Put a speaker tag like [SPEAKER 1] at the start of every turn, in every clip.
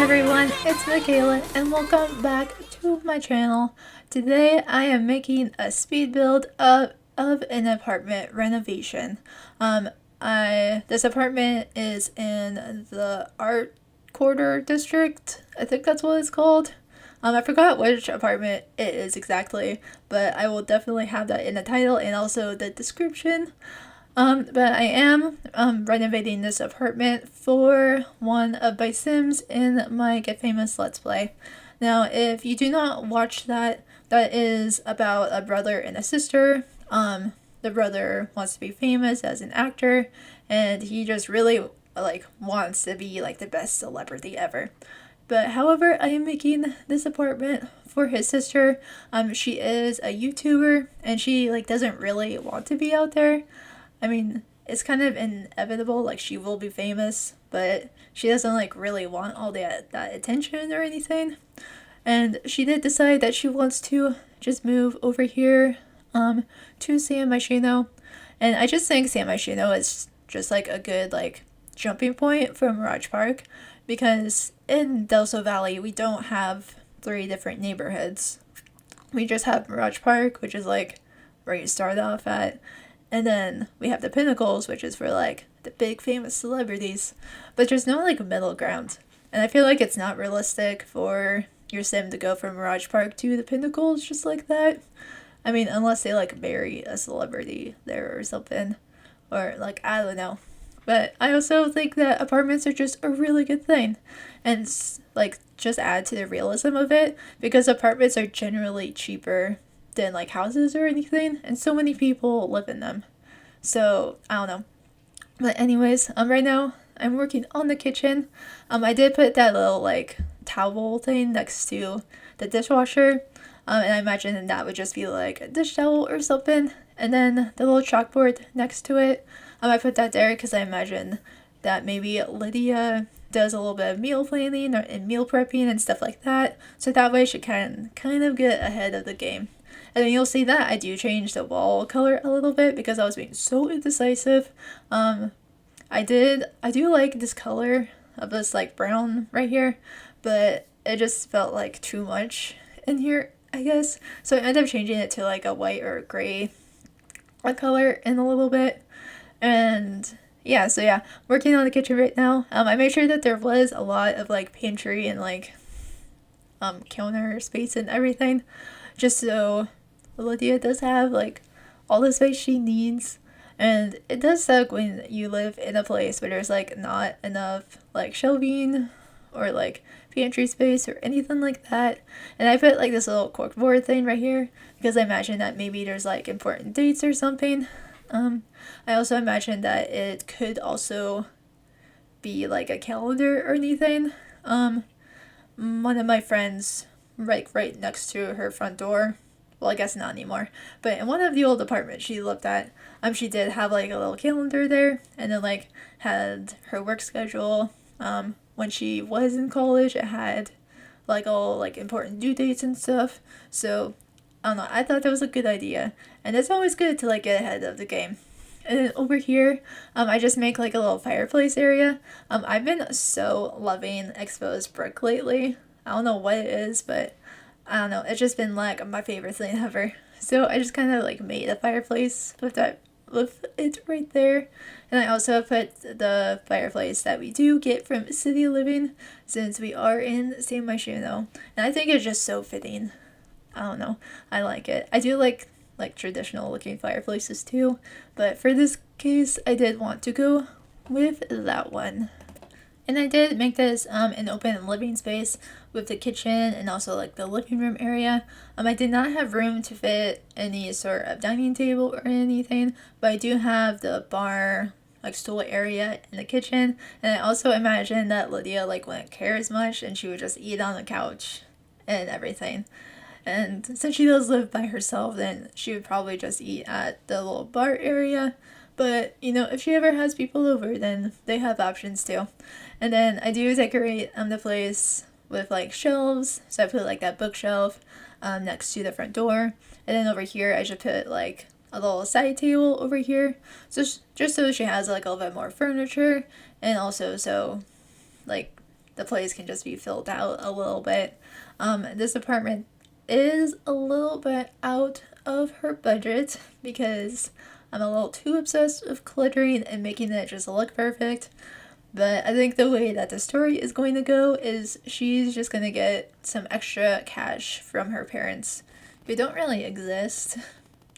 [SPEAKER 1] everyone, it's Michaela and welcome back to my channel. Today I am making a speed build of an apartment renovation. This apartment is in the Art Quarter District. I think that's what it's called. I forgot which apartment it is exactly, but I will definitely have that in the title and also the description. But I am renovating this apartment for one of my Sims in my Get Famous Let's Play. Now, if you do not watch that, that is about a brother and a sister. The brother wants to be famous as an actor, and he just really wants to be the best celebrity ever. But however, I am making this apartment for his sister. She is a YouTuber, and she doesn't really want to be out there. I mean, it's kind of inevitable, she will be famous, but she doesn't really want all that attention or anything. And she did decide that she wants to just move over here to San Myshuno. And I just think San Myshuno is just a good jumping point from Mirage Park, because in Del Sol Valley we don't have 3 different neighborhoods. We just have Mirage Park, which is where you start off at. And then we have the Pinnacles, which is for the big famous celebrities. But there's no middle ground. And I feel it's not realistic for your sim to go from Mirage Park to the Pinnacles just like that. I mean, unless they marry a celebrity there or something. Or I don't know. But I also think that apartments are just a really good thing. And just add to the realism of it, because apartments are generally cheaper than houses or anything, and so many people live in them. So I don't know. But anyways, right now I'm working on the kitchen. I did put that little towel thing next to the dishwasher, and I imagine that would just be a dish towel or something. And then the little chalkboard next to it, I put that there because I imagine that maybe Lydia does a little bit of meal planning and meal prepping and stuff like that, so that way she can kind of get ahead of the game. And then you'll see that I do change the wall color a little bit because I was being so indecisive. I do like this color of this brown right here, but it just felt too much in here, I guess. So I ended up changing it to a white or gray color in a little bit. And yeah, so yeah, working on the kitchen right now. I made sure that there was a lot of pantry and counter space and everything, just so Lydia does have all the space she needs. And it does suck when you live in a place where there's not enough shelving or pantry space or anything like that. And I put this little corkboard thing right here because I imagine that maybe there's important dates or something. I also imagine that it could also be a calendar or anything. One of my friends, right next to her front door, well, I guess not anymore, but in one of the old apartments she lived at, she did have a little calendar there, and then had her work schedule. When she was in college, it had all important due dates and stuff. So I don't know, I thought that was a good idea, and it's always good to get ahead of the game. And then over here, I just make a little fireplace area. I've been so loving exposed brick lately. I don't know what it is, but I don't know, it's just been my favorite thing ever. So I just kind of made a fireplace with it right there. And I also put the fireplace that we do get from City Living, since we are in San Myshuno. And I think it's just so fitting. I don't know, I like it. I do like traditional looking fireplaces too, but for this case I did want to go with that one. And I did make this an open living space with the kitchen and also the living room area. I did not have room to fit any sort of dining table or anything, but I do have the bar stool area in the kitchen. And I also imagine that Lydia wouldn't care as much, and she would just eat on the couch and everything. And since she does live by herself, then she would probably just eat at the little bar area. But, if she ever has people over, then they have options too. And then I do decorate the place with shelves. So I put that bookshelf next to the front door. And then over here I just put a little side table over here. So just so she has a little bit more furniture. And also so the place can just be filled out a little bit. This apartment is a little bit out of her budget because I'm a little too obsessed with cluttering and making it just look perfect. But I think the way that the story is going to go is she's just going to get some extra cash from her parents who don't really exist,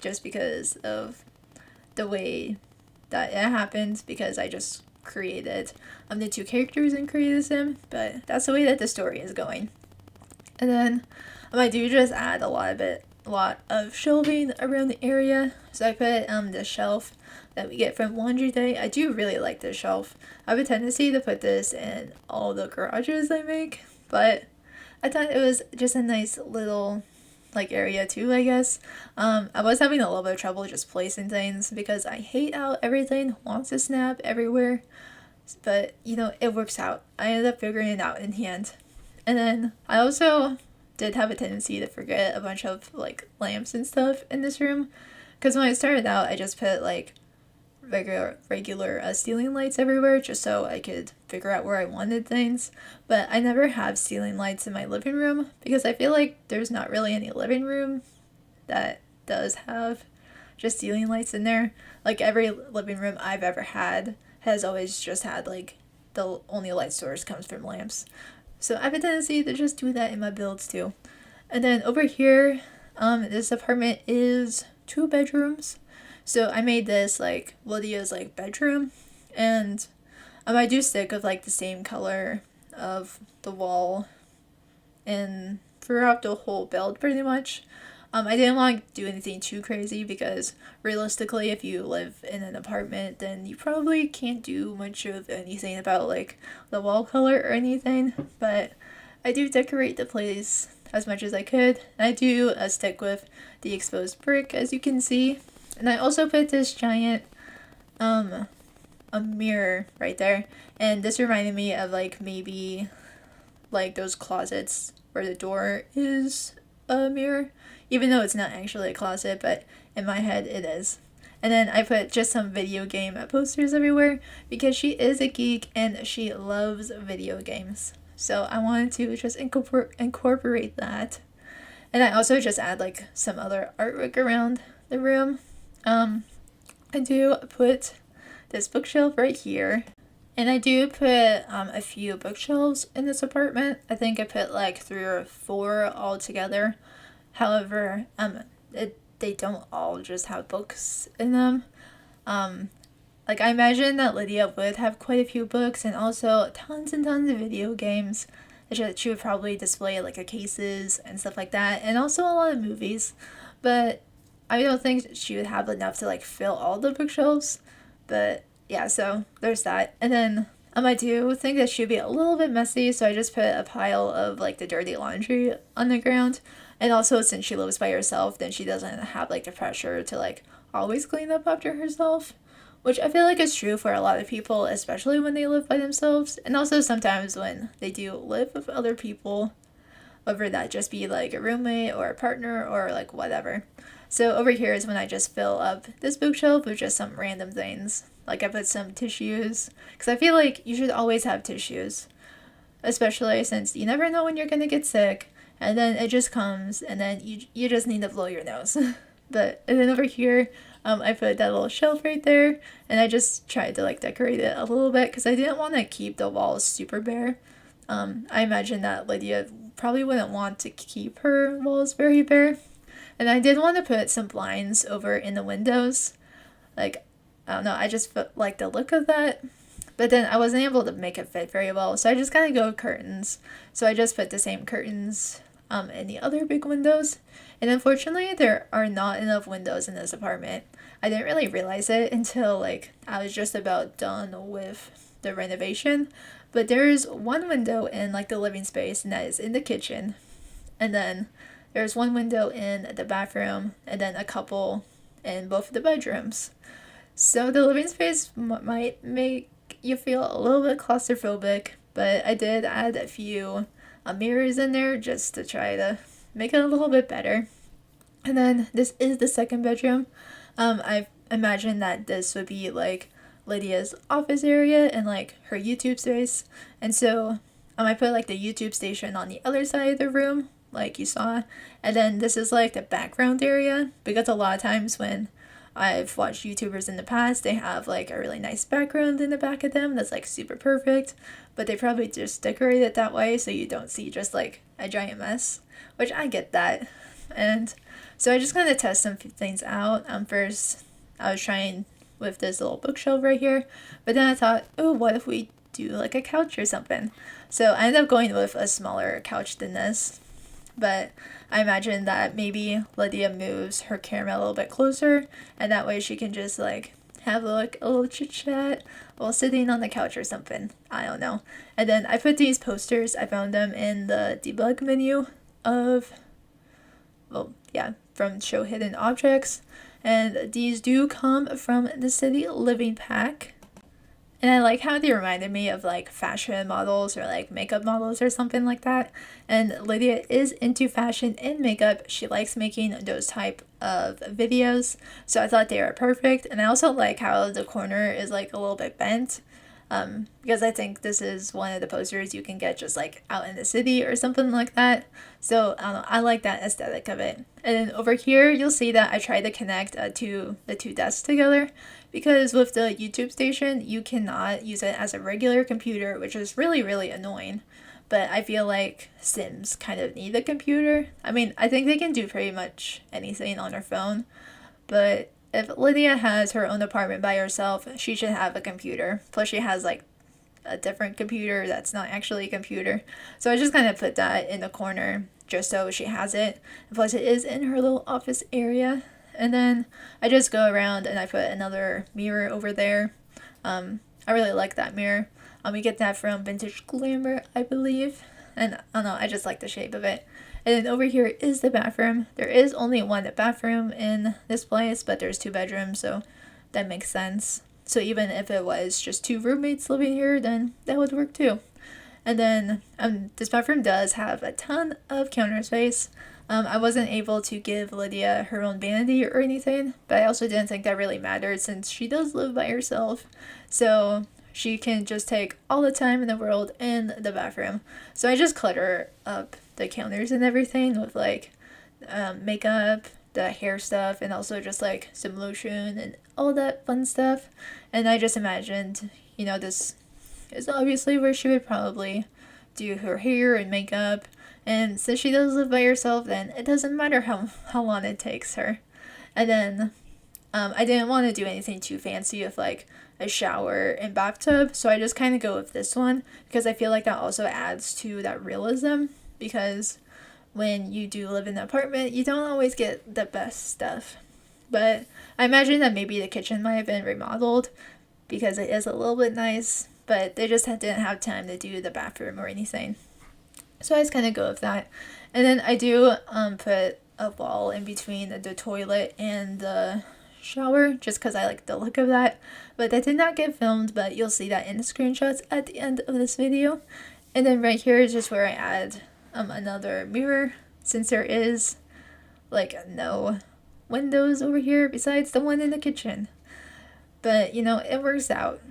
[SPEAKER 1] just because of the way that it happens, because I just created the two characters and created them, but that's the way that the story is going. And then I do just add a lot of shelving around the area. So I put the shelf that we get from laundry day. I do really like this shelf. I have a tendency to put this in all the garages I make, but I thought it was just a nice little like area too, I guess. I was having a little bit of trouble just placing things because I hate how everything wants to snap everywhere, but you know, it works out. I ended up figuring it out in the end. And then I also did have a tendency to forget a bunch of like lamps and stuff in this room, because when I started out I just put like regular ceiling lights everywhere just so I could figure out where I wanted things, but I never have ceiling lights in my living room because I feel like there's not really any living room that does have just ceiling lights in there. Like every living room I've ever had has always just had like the only light source comes from lamps. So I have a tendency to just do that in my builds too. And then over here, this apartment is 2 bedrooms. So I made this like Lydia's like bedroom, and I do stick with like the same color of the wall and throughout the whole build pretty much. I didn't want to do anything too crazy because realistically if you live in an apartment then you probably can't do much of anything about like the wall color or anything, but I do decorate the place as much as I could. I do stick with the exposed brick, as you can see. And I also put this giant a mirror right there, and this reminded me of like maybe like those closets where the door is a mirror, even though it's not actually a closet, but in my head it is. And then I put just some video game posters everywhere because she is a geek and she loves video games, so I wanted to just incorporate that. And I also just add like some other artwork around the room. I do put this bookshelf right here, and I do put a few bookshelves in this apartment. I think I put like 3 or 4 all together. However, they don't all just have books in them. Like I imagine that Lydia would have quite a few books and also tons and tons of video games. She would probably display like cases and stuff like that, and also a lot of movies. But I don't think she would have enough to like fill all the bookshelves, but yeah, so there's that. And then I do think that she'd be a little bit messy, so I just put a pile of like the dirty laundry on the ground. And also since she lives by herself, then she doesn't have like the pressure to like always clean up after herself, which I feel like is true for a lot of people, especially when they live by themselves, and also sometimes when they do live with other people, whether that just be like a roommate or a partner or like whatever. So over here is when I just fill up this bookshelf with just some random things. Like I put some tissues, because I feel like you should always have tissues, especially since you never know when you're going to get sick, and then it just comes, and then you just need to blow your nose. And then over here, I put that little shelf right there, and I just tried to like decorate it a little bit, because I didn't want to keep the walls super bare. I imagine that Lydia probably wouldn't want to keep her walls very bare. And I did want to put some blinds over in the windows. Like, I don't know, I just like the look of that. But then I wasn't able to make it fit very well, so I just kind of go with curtains. So I just put the same curtains in the other big windows. And unfortunately, there are not enough windows in this apartment. I didn't really realize it until like I was just about done with the renovation. But there's one window in like the living space, and that is in the kitchen. And then there's one window in the bathroom, and then a couple in both of the bedrooms. So the living space might make you feel a little bit claustrophobic, but I did add a few mirrors in there just to try to make it a little bit better. And then this is the second bedroom. I imagine that this would be like Lydia's office area and like her YouTube space. And so I put like the YouTube station on the other side of the room, like you saw. And then this is like the background area, because a lot of times when I've watched YouTubers in the past, they have like a really nice background in the back of them that's like super perfect, but they probably just decorate it that way so you don't see just like a giant mess, which I get that. And so I just kind of test some things out. First, I was trying with this little bookshelf right here, but then I thought, oh, what if we do like a couch or something? So I ended up going with a smaller couch than this, but I imagine that maybe Lydia moves her camera a little bit closer, and that way she can just like have like a little chit chat while sitting on the couch or something. I don't know. And then I put these posters, I found them in the debug menu of, well, yeah, from Show Hidden Objects, and these do come from the City Living pack. And I like how they reminded me of like fashion models or like makeup models or something like that. And Lydia is into fashion and makeup. She likes making those type of videos. So I thought they were perfect. And I also like how the corner is like a little bit bent. Because I think this is one of the posters you can get just like out in the city or something like that. So I don't know, I like that aesthetic of it. And then over here, you'll see that I tried to connect the two desks together, because with the YouTube station, you cannot use it as a regular computer, which is really, really annoying. But I feel like Sims kind of need a computer. I mean, I think they can do pretty much anything on their phone, but if Lydia has her own apartment by herself, she should have a computer. Plus she has like a different computer that's not actually a computer. So I just kind of put that in the corner just so she has it. Plus it is in her little office area. And then I just go around and I put another mirror over there. I really like that mirror. We get that from Vintage Glamour, I believe. And I don't know, I just like the shape of it. And then over here is the bathroom. There is only one bathroom in this place, but there's 2 bedrooms, so that makes sense. So even if it was just 2 roommates living here, then that would work too. And then this bathroom does have a ton of counter space. I wasn't able to give Lydia her own vanity or anything, but I also didn't think that really mattered since she does live by herself. So she can just take all the time in the world in the bathroom. So I just clutter up the counters and everything with like makeup, the hair stuff, and also just like some lotion and all that fun stuff. And I just imagined, you know, this is obviously where she would probably do her hair and makeup. And since she does live by herself, then it doesn't matter how long it takes her. And then I didn't want to do anything too fancy with like a shower and bathtub, so I just kind of go with this one because I feel like that also adds to that realism, because when you do live in an apartment, you don't always get the best stuff. But I imagine that maybe the kitchen might have been remodeled because it is a little bit nice, but they just didn't have time to do the bathroom or anything. So I just kind of go with that. And then I do put a wall in between the toilet and the shower just because I like the look of that. But that did not get filmed, but you'll see that in the screenshots at the end of this video. And then right here is just where I add another mirror, since there is like no windows over here besides the one in the kitchen. But you know, it works out.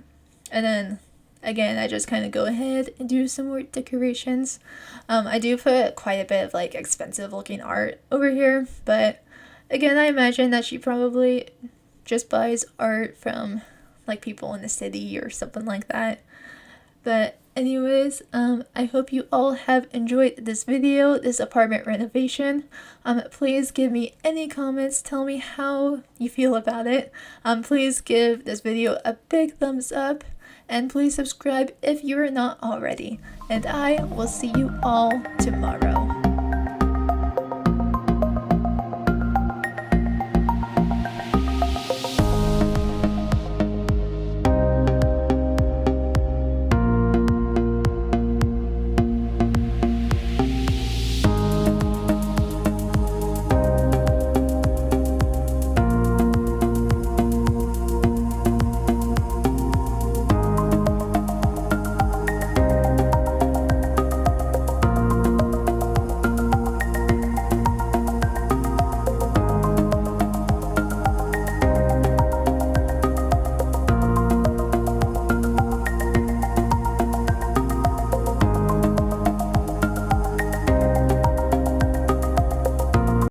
[SPEAKER 1] And then again, I just kind of go ahead and do some more decorations. I do put quite a bit of like expensive looking art over here, but again, I imagine that she probably just buys art from like people in the city or something like that. But anyways, I hope you all have enjoyed this video, this apartment renovation. Please give me any comments, tell me how you feel about it. Please give this video a big thumbs up, and please subscribe if you are not already. And I will see you all tomorrow.